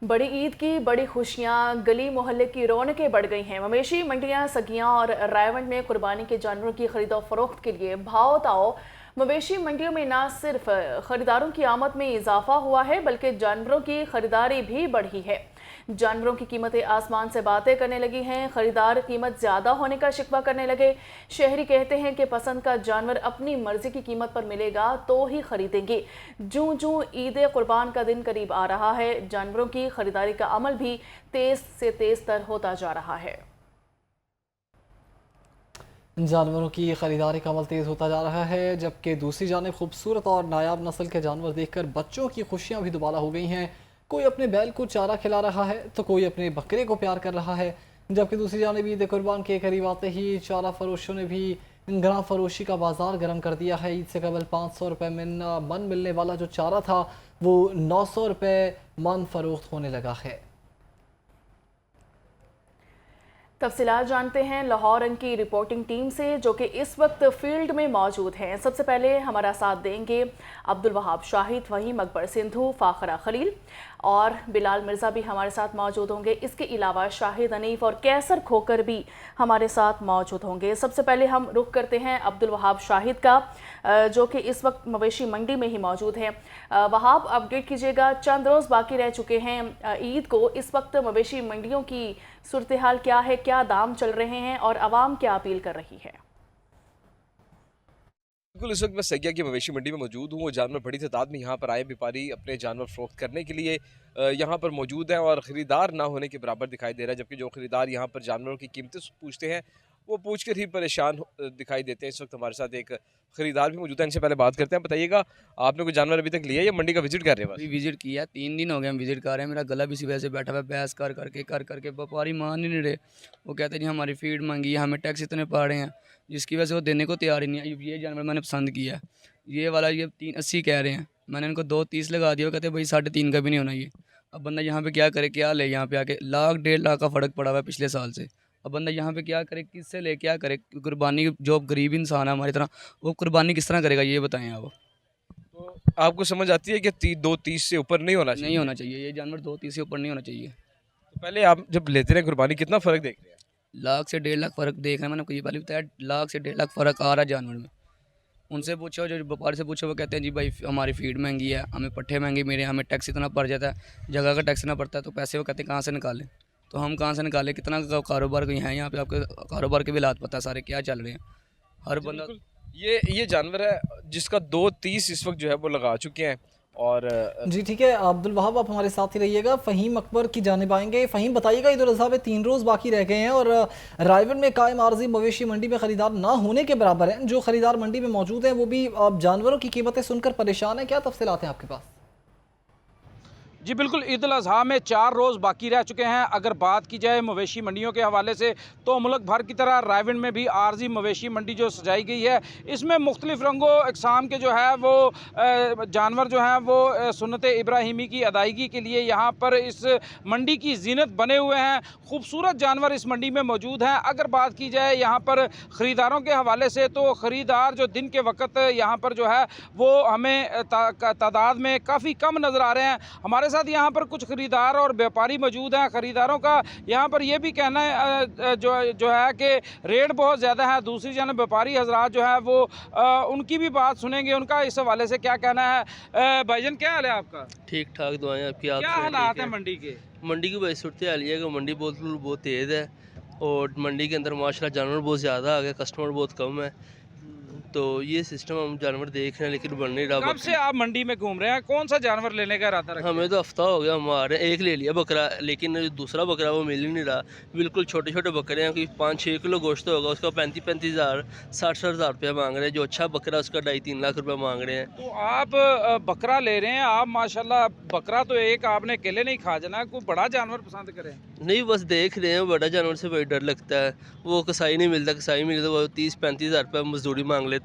बड़ी ईद की बड़ी खुशियां, गली मोहल्ले की रौनकें बढ़ गई हैं। मवेशी मंडियां, सगियां और रायवंड में कुर्बानी के जानवरों की खरीदो फरोख्त के लिए भाव ताओ। मवेशी मंडियों में न सिर्फ खरीदारों की आमद में इजाफा हुआ है, बल्कि जानवरों की खरीदारी भी बढ़ी है। जानवरों की कीमतें आसमान से बातें करने लगी हैं। खरीदार कीमत ज्यादा होने का शिकवा करने लगे। शहरी कहते हैं कि पसंद का जानवर अपनी मर्जी की कीमत पर मिलेगा तो ही खरीदेंगे। जूं जूं ईद कुर्बान का दिन करीब आ रहा है, जानवरों की खरीदारी का अमल भी तेज से तेज तर होता जा रहा है। जानवरों की खरीदारी का अमल तेज़ होता जा रहा है, जबकि दूसरी जानिब खूबसूरत और नायाब नस्ल के जानवर देखकर बच्चों की खुशियां भी दुबारा हो गई हैं। कोई अपने बैल को चारा खिला रहा है तो कोई अपने बकरे को प्यार कर रहा है। जबकि दूसरी जानिब ईद कुर्बान के करीब आते ही चारा फरोशों ने भी ग्राम फरोशी का बाजार गर्म कर दिया है। ईद से कबल 500 रुपये मन मिलने वाला जो चारा था वो 900 रुपये मन फरोख्त होने लगा है। तफसीलात जानते हैं लाहौर की रिपोर्टिंग टीम से, जो कि इस वक्त फील्ड में मौजूद हैं। सबसे पहले हमारा साथ देंगे अब्दुल वहाब शाहिद, वहीम अकबर सिंधु, फाखरा खलील और बिलाल मिर्ज़ा भी हमारे साथ मौजूद होंगे। इसके अलावा शाहिद हनीफ और कैसर खोकर भी हमारे साथ मौजूद होंगे। सबसे पहले हम रुख करते हैं अब्दुल वहाब शाहिद का, जो कि इस वक्त मवेशी मंडी में ही मौजूद हैं। वहाब, अपडेट कीजिएगा, चंद रोज़ बाकी रह चुके हैं ईद को। इस वक्त मवेशी मंडियों की सूरत हाल क्या है, क्या दाम चल रहे हैं और आवाम क्या अपील कर रही है? बिल्कुल, इस वक्त मैं सैया की मवेशी मंडी में मौजूद हूँ। वो जानवर बड़ी तादाद में यहाँ पर आए व्यापारी अपने जानवर फ़रोख्त करने के लिए यहाँ पर मौजूद हैं और ख़रीदार ना होने के बराबर दिखाई दे रहा है। जबकि जो ख़रीदार यहाँ पर जानवरों की कीमतें पूछते हैं वो पूछ कर ही परेशान दिखाई देते हैं। इस वक्त हमारे साथ एक ख़रीदार भी मौजूद है, इनसे पहले बात करते हैं। बताइएगा, आपने कोई जानवर अभी तक लिया या मंडी का विजिट कर रहे हैं? अभी विजिट किया, 3 दिन हो गए हम विजिट कर रहे हैं। मेरा गला भी इसी वजह से बैठा हुआ है, बहस कर करके व्यापारी मान ही नहीं रहे। वो कहते नहीं हमारी फीड मांगी है, हमें टैक्स इतने पड़ रहे हैं, जिसकी वजह से वो देने को तैयार ही नहीं है। ये जानवर मैंने पसंद किया है, ये वाला, ये 380 कह रहे हैं। मैंने इनको 230 लगा दिया, वो कहते भाई 3.5 का भी नहीं होना ये। अब बंदा यहाँ पे क्या करे, क्या ले, यहाँ पे आके 1 डेढ़ लाख का फ़र्क पड़ा हुआ है पिछले साल से। अब बंदा यहाँ पे क्या करे, किससे ले, क्या करे? कुर्बानी, जो गरीब इंसान है हमारी तरह, वो कुर्बानी किस तरह करेगा, ये बताएं आप। तो आपको समझ आती है कि 230 से ऊपर नहीं होना चाहिए? नहीं होना चाहिए, ये जानवर 230 से ऊपर नहीं होना चाहिए। तो पहले आप जब लेते रहे कुर्बानी, कितना फ़र्क देख रहे हैं? 1 से 1.5 लाख फ़र्क देख रहे हैं। मैंने ये पहले बताया, 1 से 1.5 लाख फ़र्क आ रहा है जानवर में। उनसे पूछो, जो व्यापारी से पूछो, वो कहते हैं जी भाई हमारी फीड महंगी है, हमें पट्ठे महंगे मेरे, हमें टैक्स इतना पड़ जाता है, जगह का टैक्स इतना पड़ता है। तो पैसे वो कहते हैं कहाँ से निकालें? तो हम कहाँ से निकालें? कितना कारोबार कहीं है यहाँ पे? आपके कारोबार के भी हालात पता है सारे क्या चल रहे हैं, हर बंदा। ये जानवर है जिसका 230 इस वक्त जो है वो लगा चुके हैं। और जी ठीक है अब्दुल वहाब, आप हमारे साथ ही रहिएगा। फ़हीम अकबर की जानिब आएंगे। फ़हीम, बताइएगा, ईद उल अज़हा में 3 रोज़ बाकी रह गए हैं और रायवन में कायम आर्जी मवेशी मंडी में ख़रीदार ना होने के बराबर हैं। जो ख़रीदार मंडी में मौजूद हैं वो भी जानवरों की कीमतें सुनकर परेशान हैं। क्या तफसीलात हैं आपके पास? जी बिल्कुल, ईद उल अज़हा में 4 रोज़ बाकी रह चुके हैं। अगर बात की जाए मवेशी मंडियों के हवाले से, तो मुल्क भर की तरह रायविंड में भी आर्जी मवेशी मंडी जो सजाई गई है, इसमें मुख्तलिफ़ रंगो अक़साम के जो है वो जानवर जो हैं वो सुन्नत इब्राहिमी की अदायगी के लिए यहाँ पर इस मंडी की ज़ीनत बने हुए हैं। खूबसूरत जानवर इस मंडी में मौजूद हैं। अगर बात की जाए यहाँ पर ख़रीदारों के हवाले से, तो ख़रीदार जो दिन के वक्त यहाँ पर जो है वो हमें तादाद में काफ़ी कम नज़र आ रहे हैं। हमारे साथ यहाँ पर कुछ खरीदार और व्यापारी मौजूद हैं। खरीदारों का यहाँ पर यह भी कहना है जो है कि रेट बहुत ज़्यादा है। दूसरी जानब व्यापारी हजरात जो है वो उनकी भी बात सुनेंगे, उनका इस हवाले से क्या कहना है। भाईजान, क्या हाल है आपका? ठीक ठाक, दुआएं आपकी। क्या हालात है मंडी के? मंडी की वजह सूरत हाल ये है कि मंडी बहुत तेज़ है और मंडी के अंदर माशाल्लाह जानवर बहुत ज़्यादा आ गए, कस्टमर बहुत कम है। तो ये सिस्टम हम जानवर देख रहे हैं लेकिन बन नहीं रहा। कब से आप मंडी में घूम रहे हैं? कौन सा जानवर लेने का इरादा रखते हैं? हमें तो हफ्ता हो गया, हम आ रहे हैं। एक ले लिया बकरा, लेकिन जो दूसरा बकरा वो मिल ही नहीं रहा। बिल्कुल छोटे छोटे बकरे हैं, कोई 5-6 किलो गोश्त होगा, उसका 35-35 हज़ार 60-60 हज़ार रुपया मांग रहे हैं। जो अच्छा बकरा उसका 2.5-3 लाख रुपया मांग रहे हैं। तो आप बकरा ले रहे हैं, आप माशाल्लाह, बकरा तो एक आपने अकेले नहीं खा जाना, कोई बड़ा जानवर पसंद करें? नहीं, बस देख रहे हैं। बड़ा जानवर से बड़ी डर लगता है। वो कसाई नहीं मिलता, कसाई मिले तो वो 30-35 हज़ार रुपये मजदूरी मांग लेता है।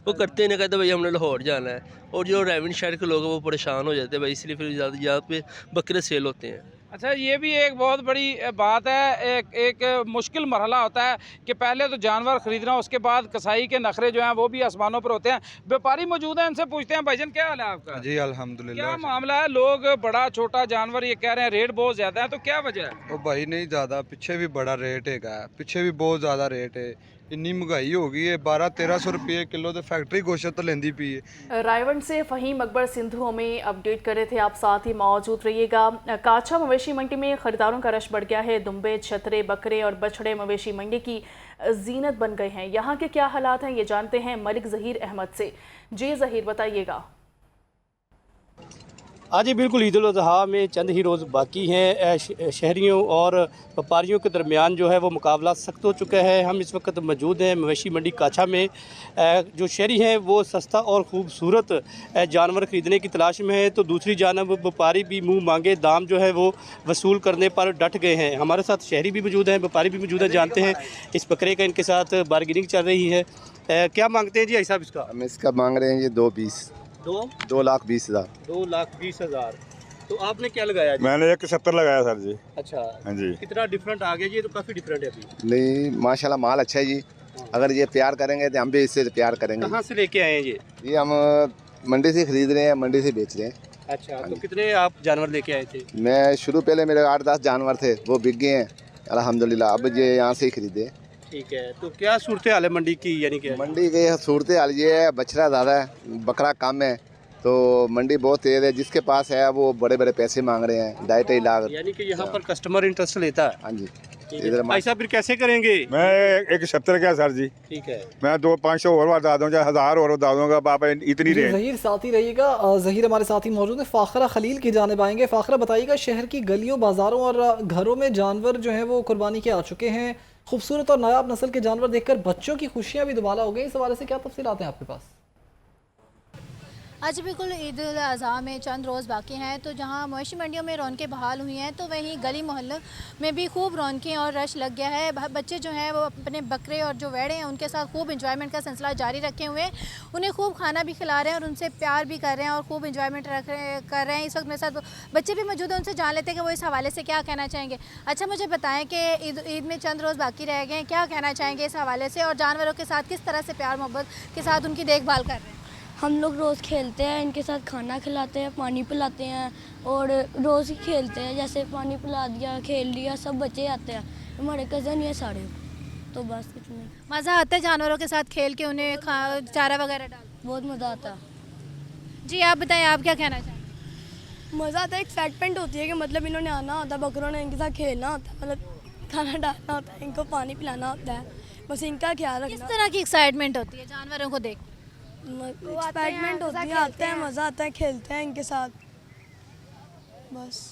वो करते ही नहीं, कहते भाई हमने लाहौर जाना है। और जो रायविंड शहर के लोग हैं वो परेशान हो जाते हैं भाई, इसलिए फिर ज़्यादा यहाँ पे बकरे सेल होते हैं। अच्छा, ये भी एक बहुत बड़ी बात है। एक मुश्किल मरहला होता है कि पहले तो जानवर ख़रीदना, उसके बाद कसाई के नखरे जो हैं वो भी आसमानों पर होते हैं। व्यापारी मौजूद हैं, इनसे पूछते हैं। भाईजान, क्या हाल है आपका? जी अल्हम्दुलिल्लाह। क्या मामला है? लोग बड़ा छोटा जानवर ये कह रहे हैं रेट बहुत ज़्यादा है, तो क्या वजह है? ओ भाई नहीं ज़्यादा, पीछे भी बड़ा रेट है, पीछे भी बहुत ज़्यादा रेट है। इन्नी महंगाई हो गई है, 1200-1300 रुपये किलो तो फैक्ट्री गोश्त तो लेंदी पी है। रायवन से फ़हीम अकबर सिंधु हमें अपडेट कर रहे थे, आप साथ ही मौजूद रहिएगा। काछा मवेशी मंडी में खरीदारों का रश बढ़ गया है। दुम्बे, छतरे, बकरे और बछड़े मवेशी मंडी की जीनत बन गए हैं। यहाँ के क्या हालात हैं, ये जानते हैं मलिक ज़हीर अहमद से। जी ज़हीर, बताइएगा। हाँ जी, बिल्कुल ईद उल अज़हा में चंद ही रोज़ बाकी हैं। शहरियों और व्यापारियों के दरमियान जो है वो मुकाबला सख्त हो चुका है। हम इस वक्त मौजूद हैं मवेशी मंडी काछा में। जो शहरी हैं वो सस्ता और ख़ूबसूरत जानवर ख़रीदने की तलाश में है, तो दूसरी जानब व्यापारी भी मुँह मांगे दाम जो है वो वसूल करने पर डट गए हैं। हमारे साथ शहरी भी मौजूद हैं, व्यापारी भी मौजूद हैं। जानते हैं इस बकरे का इनके साथ बारगेनिंग चल रही है। क्या मांगते हैं जी साहब इसका? हम इसका मांग रहे हैं ये 2 पीस, 2,20,000। 2,20,000। तो आपने क्या लगाया जी? मैंने 170 लगाया सर जी। अच्छा, हाँ जी। कितना डिफरेंट आ गया जी? ये तो काफ़ी डिफरेंट है अभी। नहीं माशाल्लाह माल अच्छा है जी। अगर ये प्यार करेंगे तो हम भी इससे प्यार करेंगे। कहाँ से लेके आए हैं ये हम मंडी से खरीद रहे हैं, मंडी से बेच रहे हैं। अच्छा, तो कितने आप जानवर लेके आए थे? मैं शुरू पहले मेरे 8-10 जानवर थे, वो बिक गए हैं अल्हम्दुलिल्लाह। अब ये यहाँ से ही खरीदे। ठीक है, तो क्या सूरत हाल है मंडी की? यानी कि मंडी की सूरत हाल ये है, बछड़ा ज़्यादा है, बकरा कम है, तो मंडी बहुत तेज़ है। जिसके पास है वो बड़े बड़े पैसे मांग रहे हैं, 2.5 लाख। यानी कि यहाँ पर कस्टमर इंटरेस्ट लेता है। हाँ जी। ऐसा फिर कैसे करेंगे? मैं 170 क्या सर जी। ठीक है, मैं 200-500 और बता दूँ, चाहे 1000 और बता दूँगा, आप इतनी रेट। ज़हीर साथ ही रहिएगा। ज़हीर हमारे साथ ही मौजूद है। फ़ाखरा खलील की जानिब आएंगे। फ़ाखरा, बताइएगा, शहर की गलियों, बाज़ारों और घरों में जानवर जो हैं वो कुर्बानी के आ चुके हैं। खूबसूरत और नायाब नस्ल के जानवर देखकर बच्चों की खुशियाँ भी दुबाला हो गई। इस हवाले से क्या तफसीलात हैं आपके पास? आज बिल्कुल ईद उल अज़हा में चंद रोज़ बाकी हैं, तो जहां मवेशी मंडियों में रौनकें बहाल हुई हैं, तो वहीं गली मोहल्लों में भी खूब रौनकें और रश लग गया है। बच्चे जो हैं वो अपने बकरे और जो वेड़े हैं उनके साथ खूब इंजॉयमेंट का सिलसिला जारी रखे हुए हैं। उन्हें खूब खाना भी खिला रहे हैं और उनसे प्यार भी कर रहे हैं और खूब इंजॉयमेंट कर रहे हैं। इस वक्त मेरे साथ बच्चे भी मौजूद हैं, उनसे जान लेते हैं कि वो इस हवाले से क्या कहना चाहेंगे। अच्छा, मुझे बताएँ कि ईद में चंद रोज़ बाकी रह गए हैं, क्या कहना चाहेंगे इस हवाले से, और जानवरों के साथ किस तरह से प्यार मोहब्बत के साथ उनकी देखभाल कर रहे हैं? हम लोग रोज़ खेलते हैं, इनके साथ खाना खिलाते हैं, पानी पिलाते हैं और रोज़ ही खेलते हैं। जैसे पानी पिला दिया, खेल लिया, सब बच्चे आते हैं, हमारे कज़न ये सारे। तो बस इतना मज़ा आता है जानवरों के साथ खेल के, उन्हें चारा वगैरह डाल? बहुत मज़ा आता है। जी, आप बताएं, आप क्या कहना चाहेंगे? मज़ा आता है, एक्साइटमेंट होती है कि मतलब इन्होंने आना होता है, बकरों ने इनके साथ खेलना होता है, मतलब खाना डालना होता है, इनको पानी पिलाना होता है, बस इनका ख्याल रखना। किस तरह की एक्साइटमेंट होती है जानवरों को देख? एक्साइटमेंट होती है, आते हैं, मज़ा आता है, खेलते हैं इनके साथ, बस।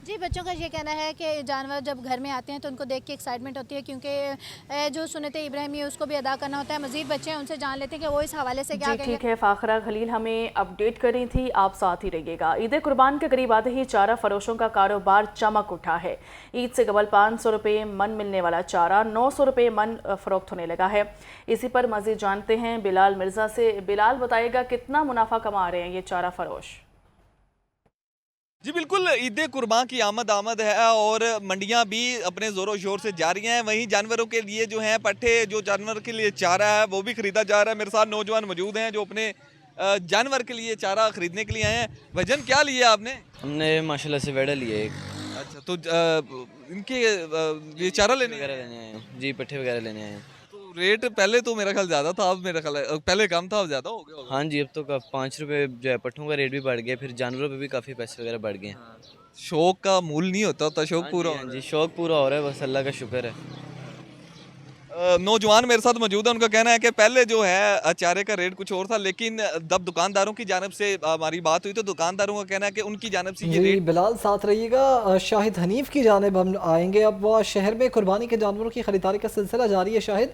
जी, बच्चों का ये कहना है कि जानवर जब घर में आते हैं तो उनको देख के एक्साइटमेंट होती है, क्योंकि जो सुन्नत इब्राहिमी है उसको भी अदा करना होता है। मज़ीद बच्चे हैं, उनसे जान लेते हैं कि वो इस हवाले से क्या कहेंगे। ठीक है, फ़ाखरा खलील हमें अपडेट करी थी, आप साथ ही रहिएगा। ईद कुर्बान के करीब आते ही चारा फरोशों का कारोबार चमक उठा है। ईद से कबल 500 रुपये मन मिलने वाला चारा 900 रुपये मन फ़रोख्त होने लगा है। इसी पर मज़ीद जानते हैं बिलाल मिर्ज़ा से। बिलाल, बताइएगा, कितना मुनाफा कमा रहे हैं ये चारा फरोश? जी बिल्कुल, ईद कुर्बान की आमद है और मंडियां भी अपने ज़ोरों शोर से जारी हैं। वहीं जानवरों के लिए जो हैं पट्ठे, जो जानवर के लिए चारा है वो भी ख़रीदा जा रहा है। मेरे साथ नौजवान मौजूद हैं जो अपने जानवर के लिए चारा ख़रीदने के लिए आए हैं। वजन क्या लिया आपने? हमने माशाल्लाह से वेड़ा लिए एक। अच्छा, तो इनके ये चारा लेने वगैरह लेने आए हैं जी, पट्ठे वगैरह लेने आए हैं। तो रेट पहले तो मेरा ख्याल ज़्यादा था, अब मेरा ख्याल पहले कम था, अब ज़्यादा हो गया होगा। हाँ जी, अब तो 5 रुपये जो है पट्ठों का रेट भी बढ़ गया, फिर जानवरों पे भी काफ़ी पैसे वगैरह बढ़ गए हैं। शौक का मूल नहीं होता, शौक पूरा हो रहा है। जी, शौक पूरा हो रहा है, बस अल्लाह का शुक्र है। नौजवान मेरे साथ मौजूद है, उनका कहना है कि पहले जो है चारे का रेट कुछ और था, लेकिन जब दुकानदारों की जानिब से हमारी बात हुई तो दुकानदारों का कहना है कि उनकी जानिब से ये रेट। बिलाल साथ रहिएगा। शाहिद हनीफ की जानिब हम आएंगे। अब शहर में कुर्बानी के जानवरों की खरीदारी का सिलसिला जारी है। शाहिद,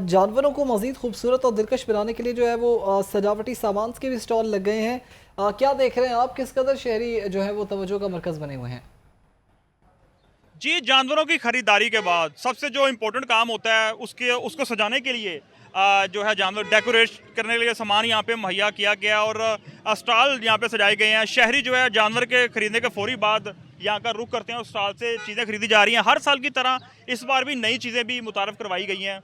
जानवरों को मज़ीद खूबसूरत और दिलकश बनाने के लिए जो है वो सजावटी सामान के भी स्टॉल लग गए हैं। क्या देख रहे हैं आप, किस कदर शहरी जो है वो तवज्जो का मरकज़ बने हुए हैं? जी, जानवरों की ख़रीदारी के बाद सबसे जो इम्पोर्टेंट काम होता है उसको सजाने के लिए जो है जानवर डेकोरेट करने के लिए सामान यहाँ पे मुहैया किया गया और स्टॉल यहाँ पे सजाए गए हैं। शहरी जो है जानवर के ख़रीदने के फ़ौरी बाद यहाँ का रुख करते हैं, उस स्टॉल से चीज़ें खरीदी जा रही हैं। हर साल की तरह इस बार भी नई चीज़ें भी मुतारफ़ करवाई गई हैं।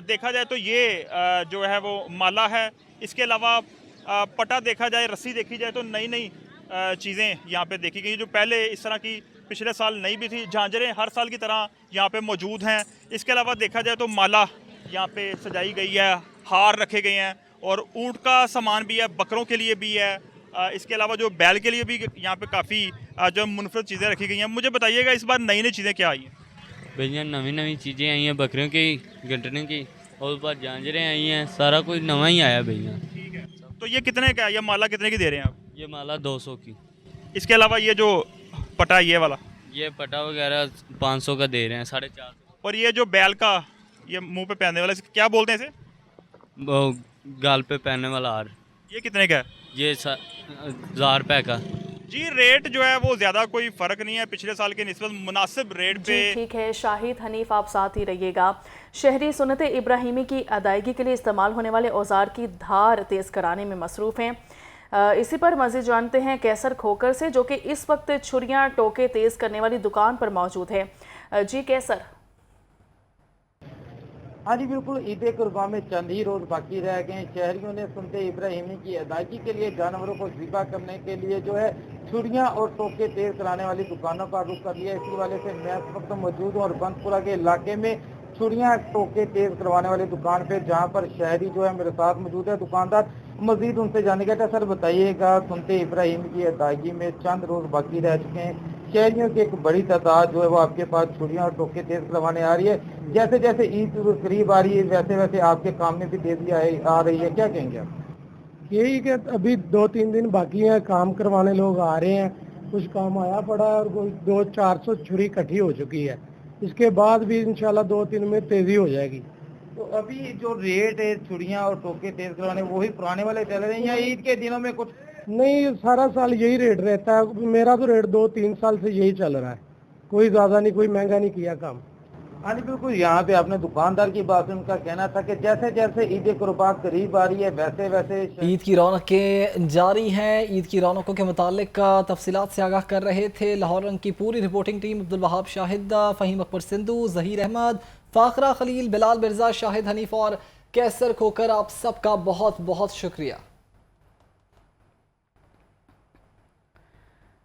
देखा जाए तो ये जो है वो माला है, इसके अलावा पटा देखा जाए, रस्सी देखी जाए तो नई नई चीज़ें यहाँ पे देखी गई जो पहले इस तरह की पिछले साल नहीं भी थी। झांझरें हर साल की तरह यहाँ पे मौजूद हैं। इसके अलावा देखा जाए तो माला यहाँ पे सजाई गई है, हार रखे गए हैं और ऊँट का सामान भी है, बकरों के लिए भी है। इसके अलावा जो बैल के लिए भी यहाँ पे काफ़ी जो मुनफरद चीज़ें रखी गई हैं। मुझे बताइएगा इस बार नई नई चीज़ें क्या आई हैं? भैया नवी नवी चीज़ें आई हैं, बकरियों की, गंटने की, और ऊपर झांझरें आई हैं, सारा कुछ नवा ही आया भैया। ठीक है, तो ये कितने का है? ये माला कितने की दे रहे हैं आप? ये माला 200 की। इसके अलावा ये जो पटा ये वाला, ये पटा वगैरह 500 का दे रहे हैं, 450। और ये जो बैल का ये मुंह पे पहनने वाला, क्या बोलते हैं इसे? वो गाल पे पहनने वाला हार, ये कितने का है? ये 1000 रुपये का। जी रेट जो है वो ज़्यादा कोई फ़र्क नहीं है, पिछले साल के निस्बत मुनासिब रेट पे। ठीक है शाहिद, हनीफ आप साथ ही रहिएगा। शहरी सुन्नत इब्राहिमी की अदायगी के लिए इस्तेमाल होने वाले औजार की धार तेज़ कराने में मसरूफ़ हैं। इसी पर मज़ीद जानते हैं कैसर खोकर से, जो कि इस वक्त छुरियां टोके तेज़ करने वाली दुकान पर मौजूद है। जी कैसर। हाँ जी बिल्कुल, ईद कुर्बान में चंद ही रोज बाकी रह गए। शहरियों ने सुन्नत इब्राहिमी की अदायगी के लिए जानवरों को ज़िबा करने के लिए जो है छुरियां और टोके तेज कराने वाली दुकानों का रुख कर लिया। इसी वाले से मैं इस वक्त मौजूद हूँ और बंदपुरा के इलाके में छुरियां टोके तेज करवाने वाली दुकान पे, जहाँ पर शहरी जो है मेरे साथ मौजूद है, दुकानदार। मजीद उनसे जानेगा। था सर बताइएगा, सुन्नत इब्राहिमी की अदायगी में चंद रोज बाकी रह चुके हैं, शहरियों की एक बड़ी तादाद जो है वो आपके पास छुरियां और टोके तेज करवाने आ रही है। जैसे जैसे ईद करीब आ रही है वैसे वैसे आपके काम में भी तेजी आ रही है, क्या कहेंगे आप? यही कि अभी 2-3 दिन बाकी हैं, काम करवाने लोग आ रहे हैं, कुछ काम आया पड़ा है और कोई 200-400 छुरी इकट्ठी हो चुकी है। इसके बाद भी इंशाल्लाह 2-3 में तेजी हो जाएगी। तो अभी जो रेट है छुरियां और टोके तेज करवाने, वही पुराने वाले चल रहे हैं या ईद के दिनों में कुछ? नहीं, सारा साल यही रेट रहता है। मेरा तो रेट 2-3 साल से यही चल रहा है, कोई ज्यादा नहीं, कोई महंगा नहीं किया काम। हाँ जी बिल्कुल, यहाँ पे आपने दुकानदार की बात, उनका कहना था कि जैसे जैसे ईद कुर्बान करीब आ रही है वैसे वैसे ईद की रौनकें जारी हैं। ईद की रौनकों के मुतालिक तफसीलात से आगाह कर रहे थे लाहौर रंग की पूरी रिपोर्टिंग टीम। अब्दुल वहाब शाहिद, फ़हीम अकबर सिंधु, ज़हीर अहमद, फ़ाखरा खलील, बिलाल मिर्ज़ा, शाहिद हनीफ और कैसर खोकर, आप सबका बहुत बहुत शुक्रिया।